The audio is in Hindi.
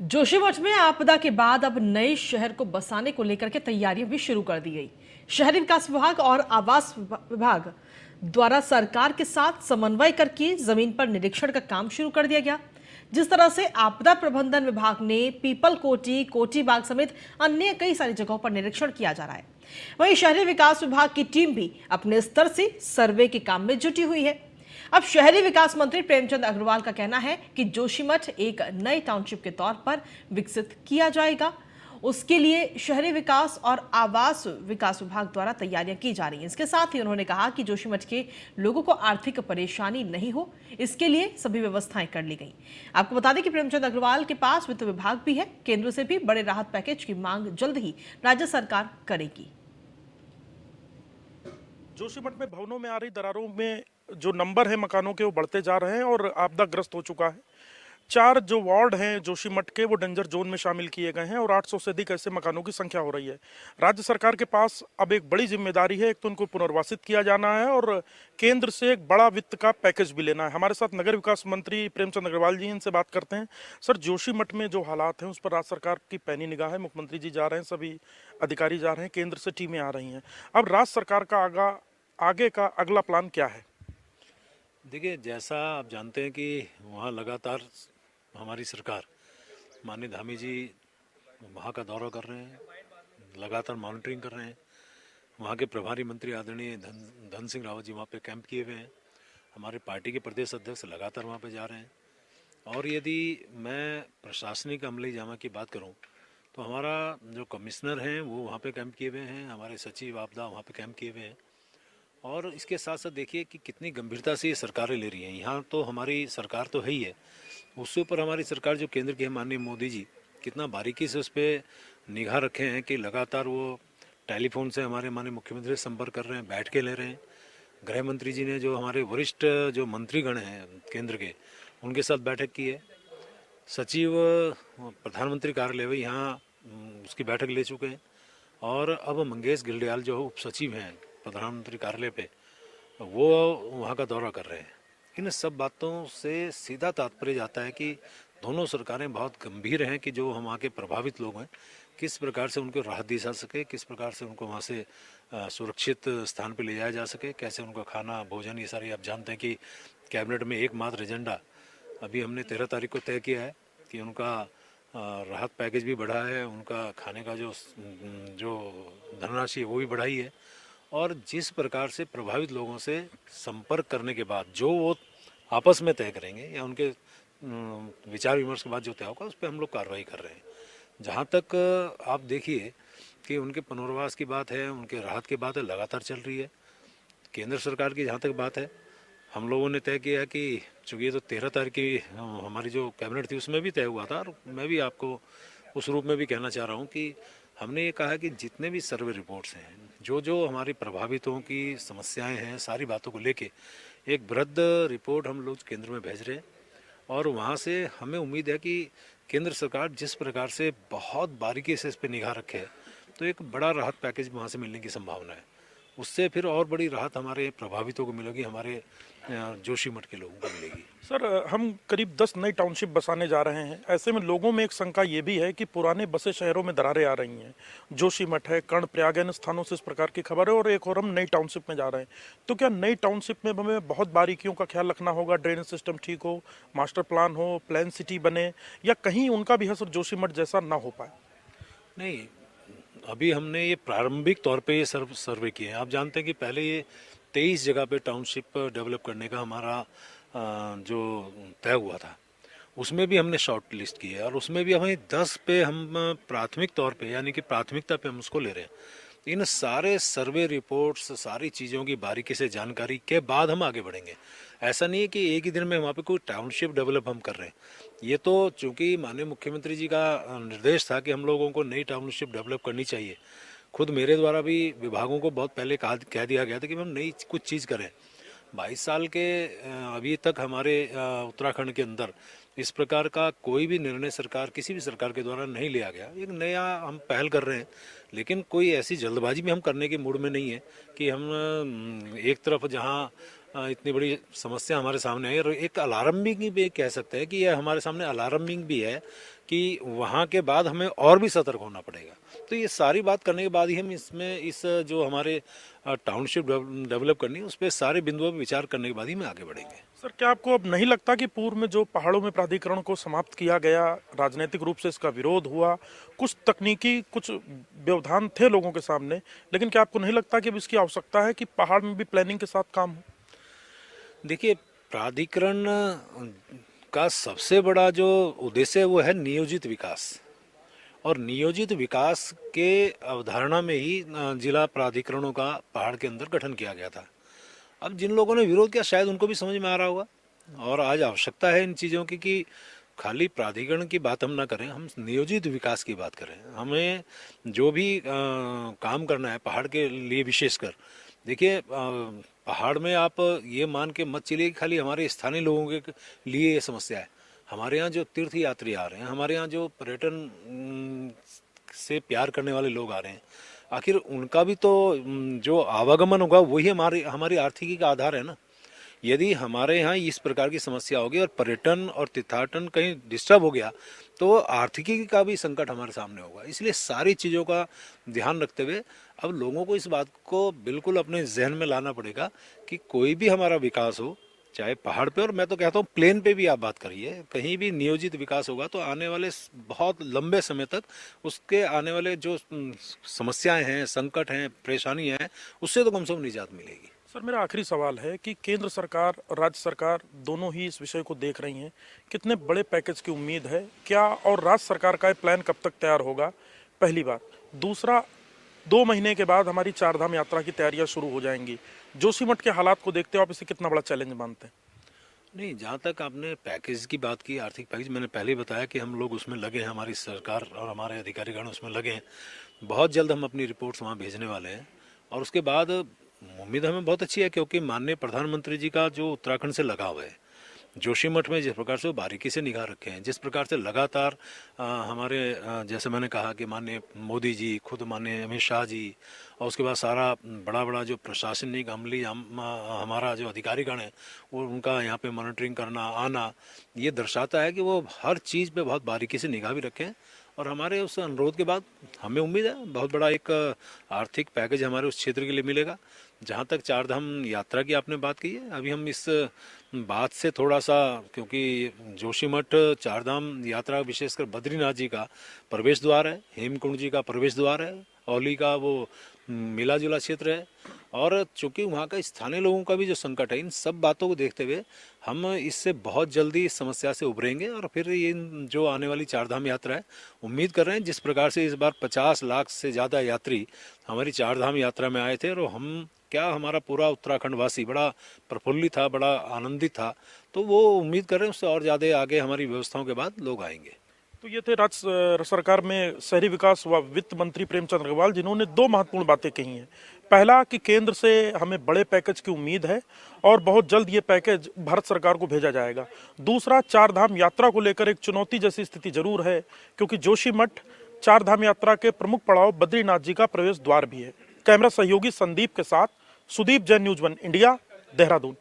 जोशीमठ में आपदा के बाद अब नए शहर को बसाने को लेकर के तैयारियां भी शुरू कर दी गई। शहरी विकास विभाग और आवास विभाग द्वारा सरकार के साथ समन्वय करके जमीन पर निरीक्षण का काम शुरू कर दिया गया। जिस तरह से आपदा प्रबंधन विभाग ने पीपल कोटी, कोटी बाग समेत अन्य कई सारी जगहों पर निरीक्षण किया जा रहा है, वहीं शहरी विकास विभाग की टीम भी अपने स्तर से सर्वे के काम में जुटी हुई है। अब शहरी विकास मंत्री प्रेमचंद अग्रवाल का कहना है कि जोशीमठ एक नए टाउनशिप के तौर पर विकसित किया जाएगा। उसके लिए शहरी विकास और आवास विकास विभाग द्वारा तैयारियां की जा रही हैं। इसके साथ ही उन्होंने कहा कि जोशीमठ के लोगों को आर्थिक परेशानी नहीं हो, इसके लिए सभी व्यवस्थाएं कर ली गई। आपको बता दें कि प्रेमचंद अग्रवाल के पास वित्त विभाग भी है। केंद्र से भी बड़े राहत पैकेज की मांग जल्द ही राज्य सरकार करेगी। जोशीमठ में भवनों में आ रही दरारों में जो नंबर है मकानों के वो बढ़ते जा रहे हैं और आपदाग्रस्त हो चुका है। 4 जो वार्ड हैं जोशीमठ के वो डेंजर जोन में शामिल किए गए हैं और 800 से अधिक ऐसे मकानों की संख्या हो रही है। राज्य सरकार के पास अब एक बड़ी जिम्मेदारी है, एक तो उनको पुनर्वासित किया जाना है और केंद्र से एक बड़ा वित्त का पैकेज भी लेना है। हमारे साथ नगर विकास मंत्री प्रेमचंद अग्रवाल जी, इनसे बात करते हैं। सर, जोशीमठ में जो हालात हैं उस पर राज्य सरकार की पैनी निगाह है। मुख्यमंत्री जी जा रहे हैं, सभी अधिकारी जा रहे हैं, केंद्र से टीमें आ रही हैं। अब राज्य सरकार का आगे का अगला प्लान क्या है? देखिए, जैसा आप जानते हैं कि वहाँ लगातार हमारी सरकार माननीय धामी जी वहाँ का दौरा कर रहे हैं, लगातार मॉनिटरिंग कर रहे हैं। वहाँ के प्रभारी मंत्री आदरणीय धन सिंह रावत जी वहाँ पे कैंप किए हुए हैं। हमारे पार्टी के प्रदेश अध्यक्ष लगातार वहाँ पे जा रहे हैं। और यदि मैं प्रशासनिक अमली जामा की बात करूँ तो हमारा जो कमिश्नर हैं वो वहाँ पे कैंप किए हुए हैं, हमारे सचिव आपदा वहाँ पे कैंप किए हुए हैं। और इसके साथ साथ देखिए कि कितनी गंभीरता से ये सरकारें ले रही हैं। यहाँ तो हमारी सरकार तो है ही है, उससे ऊपर हमारी सरकार जो केंद्र की है माननीय मोदी जी कितना बारीकी से उस पर निगाह रखे हैं कि लगातार वो टेलीफोन से हमारे माननीय मुख्यमंत्री से संपर्क कर रहे हैं, बैठ के ले रहे हैं। गृह मंत्री जी ने जो हमारे वरिष्ठ जो मंत्रीगण हैं केंद्र के, उनके साथ बैठक की है। सचिव प्रधानमंत्री कार्यालय भी यहाँ उसकी बैठक ले चुके हैं। और अब मंगेश घिल्डियाल जो उप सचिव हैं प्रधानमंत्री कार्यालय पे, वो वहाँ का दौरा कर रहे हैं। इन सब बातों से सीधा तात्पर्य जाता है कि दोनों सरकारें बहुत गंभीर हैं कि जो वहाँ के प्रभावित लोग हैं किस प्रकार से उनको राहत दी जा सके, किस प्रकार से उनको वहाँ से सुरक्षित स्थान पे ले जाया जा सके, कैसे उनका खाना भोजन, ये सारी आप जानते हैं कि कैबिनेट में एकमात्र एजेंडा अभी हमने 13 तारीख को तय किया है कि उनका राहत पैकेज भी बढ़ा है, उनका खाने का जो धनराशि है वो भी बढ़ाई है। और जिस प्रकार से प्रभावित लोगों से संपर्क करने के बाद जो वो आपस में तय करेंगे या उनके विचार विमर्श के बाद जो तय होगा उस पर हम लोग कार्रवाई कर रहे हैं। जहाँ तक आप देखिए कि उनके पुनर्वास की बात है, उनके राहत की बात है, लगातार चल रही है। केंद्र सरकार की जहाँ तक बात है, हम लोगों ने तय किया कि चूँकि ये तो 13 तारीख की हमारी जो कैबिनेट थी उसमें भी तय हुआ था, और मैं भी आपको उस रूप में भी कहना चाह रहा हूँ कि हमने ये कहा कि जितने भी सर्वे रिपोर्ट्स हैं, जो जो हमारी प्रभावितों की समस्याएं हैं, सारी बातों को लेके एक वृहद रिपोर्ट हम लोग केंद्र में भेज रहे हैं। और वहाँ से हमें उम्मीद है कि केंद्र सरकार जिस प्रकार से बहुत बारीकी से इस पर निगाह रखे, तो एक बड़ा राहत पैकेज वहाँ से मिलने की संभावना है। उससे फिर और बड़ी राहत हमारे प्रभावितों को मिलेगी, हमारे जोशीमठ के लोगों को मिलेगी। सर, हम करीब 10 नई टाउनशिप बसाने जा रहे हैं। ऐसे में लोगों में एक शंका ये भी है कि पुराने बसे शहरों में दरारें आ रही हैं। जोशीमठ है, कर्णप्रयाग, इन स्थानों से इस प्रकार की खबर है। और एक और हम नई टाउनशिप में जा रहे हैं, तो क्या नई टाउनशिप में हमें बहुत बारीकियों का ख्याल रखना होगा? ड्रेनेज सिस्टम ठीक हो, मास्टर प्लान हो, प्लान सिटी बने, या कहीं उनका भी असर जोशीमठ जैसा ना हो पाए? नहीं, अभी हमने ये प्रारंभिक तौर पे ये सर्वे किए हैं। आप जानते हैं कि पहले ये 23 जगह पे टाउनशिप डेवलप करने का हमारा जो तय हुआ था, उसमें भी हमने शॉर्ट लिस्ट की है। और उसमें भी हमें 10 पे हम प्राथमिक तौर पे, यानी कि प्राथमिकता पे हम उसको ले रहे हैं। इन सारे सर्वे रिपोर्ट्स, सारी चीज़ों की बारीकी से जानकारी के बाद हम आगे बढ़ेंगे। ऐसा नहीं है कि एक ही दिन में वहाँ पे कोई टाउनशिप डेवलप हम कर रहे हैं। ये तो चूंकि माननीय मुख्यमंत्री जी का निर्देश था कि हम लोगों को नई टाउनशिप डेवलप करनी चाहिए। खुद मेरे द्वारा भी विभागों को बहुत पहले कह दिया गया था कि हम नई कुछ चीज़ करें। 22 साल के अभी तक हमारे उत्तराखंड के अंदर इस प्रकार का कोई भी निर्णय सरकार, किसी भी सरकार के द्वारा नहीं लिया गया। एक नया हम पहल कर रहे हैं, लेकिन कोई ऐसी जल्दबाजी भी हम करने के मूड में नहीं है कि हम एक तरफ जहां इतनी बड़ी समस्या हमारे सामने है, और एक अलार्मिंग भी कह सकते हैं कि यह हमारे सामने अलार्मिंग भी है कि वहाँ के बाद हमें और भी सतर्क होना पड़ेगा। तो ये सारी बात करने के बाद ही हम इसमें इस जो हमारे टाउनशिप डेवलप करनी है उस पर सारे बिंदुओं पर विचार करने के बाद ही हम आगे बढ़ेंगे। सर, क्या आपको अब नहीं लगता कि पूर्व में जो पहाड़ों में प्राधिकरण को समाप्त किया गया, राजनीतिक रूप से इसका विरोध हुआ, कुछ तकनीकी कुछ व्यवधान थे लोगों के सामने, लेकिन क्या आपको नहीं लगता कि अब इसकी आवश्यकता है कि पहाड़ में भी प्लानिंग के साथ काम हो? देखिए, प्राधिकरण का सबसे बड़ा जो उद्देश्य है वो है नियोजित विकास, और नियोजित विकास के अवधारणा में ही जिला प्राधिकरणों का पहाड़ के अंदर गठन किया गया था। अब जिन लोगों ने विरोध किया शायद उनको भी समझ में आ रहा होगा, और आज आवश्यकता है इन चीज़ों की कि खाली प्राधिकरण की बात हम ना करें, हम नियोजित विकास की बात करें। हमें जो भी काम करना है पहाड़ के लिए विशेषकर, देखिए पहाड़ में आप ये मान के मत चलिए कि खाली हमारे स्थानीय लोगों के लिए ये समस्या है। हमारे यहाँ जो तीर्थ यात्री आ रहे हैं, हमारे यहाँ जो पर्यटन से प्यार करने वाले लोग आ रहे हैं, आखिर उनका भी तो जो आवागमन होगा वही हमारी हमारी आर्थिकी का आधार है ना। यदि हमारे यहाँ इस प्रकार की समस्या होगी और पर्यटन और तीर्थाटन कहीं डिस्टर्ब हो गया तो आर्थिकी का भी संकट हमारे सामने होगा। इसलिए सारी चीज़ों का ध्यान रखते हुए अब लोगों को इस बात को बिल्कुल अपने जहन में लाना पड़ेगा कि कोई भी हमारा विकास हो, चाहे पहाड़ पे और मैं तो कहता हूँ प्लेन पे भी आप बात करिए, कहीं भी नियोजित विकास होगा तो आने वाले बहुत लंबे समय तक उसके आने वाले जो समस्याएं हैं, संकट हैं, परेशानी है, उससे तो कम से कम निजात मिलेगी। सर, मेरा आखिरी सवाल है कि केंद्र सरकार और राज्य सरकार दोनों ही इस विषय को देख रही हैं, कितने बड़े पैकेज की उम्मीद है क्या, और राज्य सरकार का ये प्लान कब तक तैयार होगा? पहली बात। दूसरा, 2 महीने के बाद हमारी चारधाम यात्रा की तैयारियां शुरू हो जाएंगी। जोशीमठ के हालात को देखते हो आप इसे कितना बड़ा चैलेंज मानते हैं? नहीं, जहाँ तक आपने पैकेज की बात की, आर्थिक पैकेज, मैंने पहले ही बताया कि हम लोग उसमें लगे हैं, हमारी सरकार और हमारे अधिकारीगण उसमें लगे हैं। बहुत जल्द हम अपनी रिपोर्ट्स वहाँ भेजने वाले हैं, और उसके बाद उम्मीद हमें बहुत अच्छी है क्योंकि माननीय प्रधानमंत्री जी का जो उत्तराखंड से लगाव है, जोशीमठ में जिस प्रकार से वो बारीकी से निगाह रखे हैं, जिस प्रकार से लगातार हमारे जैसे मैंने कहा कि माननीय मोदी जी, खुद माननीय अमित शाह जी, और उसके बाद सारा बड़ा बड़ा जो प्रशासनिक अमली हमारा जो अधिकारीगण है वो उनका यहाँ पे मॉनिटरिंग करना आना, ये दर्शाता है कि वो हर चीज़ पे बहुत बारीकी से निगाह भी रखें। और हमारे उस अनुरोध के बाद हमें उम्मीद है बहुत बड़ा एक आर्थिक पैकेज हमारे उस क्षेत्र के लिए मिलेगा। जहाँ तक चारधाम यात्रा की आपने बात की है, अभी हम इस बात से थोड़ा सा, क्योंकि जोशीमठ चारधाम यात्रा विशेषकर बद्रीनाथ जी का प्रवेश द्वार है, हेमकुंड जी का प्रवेश द्वार है, औली का वो मिला जुला क्षेत्र है, और चूंकि वहाँ का स्थानीय लोगों का भी जो संकट है, इन सब बातों को देखते हुए हम इससे बहुत जल्दी इस समस्या से उभरेंगे। और फिर ये जो आने वाली चारधाम यात्रा है, उम्मीद कर रहे हैं जिस प्रकार से इस बार 50 लाख से ज़्यादा यात्री हमारी चारधाम यात्रा में आए थे, और हम क्या हमारा पूरा उत्तराखंड वासी बड़ा प्रफुल्लित था, बड़ा आनंदित था, तो वो उम्मीद कर रहे हैं उससे और ज़्यादा आगे हमारी व्यवस्थाओं के बाद लोग आएंगे। तो ये थे राज्य सरकार में शहरी विकास व वित्त मंत्री प्रेमचंद अग्रवाल, जिन्होंने 2 महत्वपूर्ण बातें कही हैं। पहला कि केंद्र से हमें बड़े पैकेज की उम्मीद है और बहुत जल्द ये पैकेज भारत सरकार को भेजा जाएगा। दूसरा, चारधाम यात्रा को लेकर एक चुनौती जैसी स्थिति जरूर है, क्योंकि जोशीमठ चारधाम यात्रा के प्रमुख पड़ाव बद्रीनाथ जी का प्रवेश द्वार भी है। कैमरा सहयोगी संदीप के साथ सुदीप, जैन न्यूज़ 1 इंडिया, देहरादून।